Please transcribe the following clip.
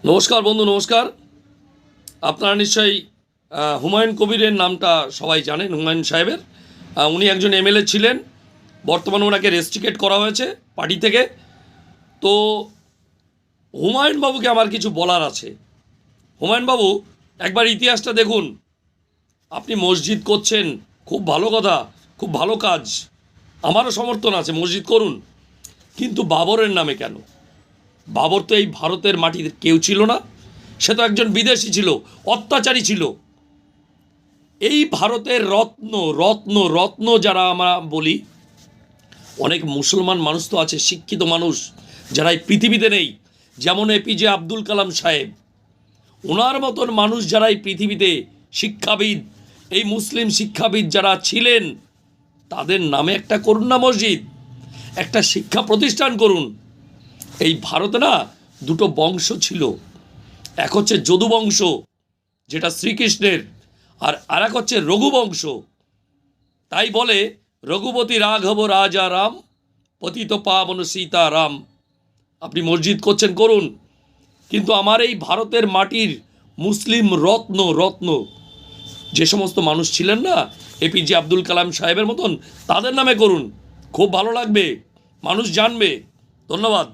নমস্কার বন্ধু, নমস্কার। আপনারা নিশ্চয়ই হুমায়ুন কবিরের নামটা সবাই জানেন। হুমায়ুন সাহেবের উনি একজন এমএলএ ছিলেন। বর্তমানে ওনাকে রেস্ট্রিকেট করা হয়েছে পার্টি থেকে। তো হুমায়ুন বাবুকে আমার কিছু বলার আছে। হুমায়ুন বাবু, একবার ইতিহাসটা দেখুন। আপনি মসজিদ করছেন, খুব ভালো কথা, খুব ভালো কাজ, আমারও সমর্থন আছে, মসজিদ করুন। কিন্তু বাবরের নামে কেন? বাবর তো এই ভারতের মাটিতে কেউ ছিল না। সে তো একজন বিদেশি ছিল, অত্যাচারী ছিল। এই ভারতের রত্ন রত্ন রত্ন যারা আমরা বলি, অনেক মুসলমান মানুষ তো আছে, শিক্ষিত মানুষ যারা এই পৃথিবীতে নেই। যেমন এপিজে আব্দুল কালাম সাহেব, ওনার মতন মানুষ যারা এই পৃথিবীতে শিক্ষাবিদ, এই মুসলিম শিক্ষাবিদ যারা ছিলেন, তাদের নামে একটা করুন না মসজিদ, একটা শিক্ষা প্রতিষ্ঠান করুন। এই ভারতে না দুটো বংশ ছিল। এক হচ্ছে যদু বংশ, যেটা শ্রীকৃষ্ণের, আর আরেক হচ্ছে রঘুবংশ। তাই বলে রঘুপতি রাঘব রাজা রাম, পতিত পাবন সীতারাম। আপনি মসজিদ করছেন, করুন, কিন্তু আমার এই ভারতের মাটির মুসলিম রত্ন রত্ন যে সমস্ত মানুষ ছিলেন না, এপিজে আব্দুল কালাম সাহেবের মতন, তাদের নামে করুন। খুব ভালো লাগবে, মানুষ জানবে। ধন্যবাদ।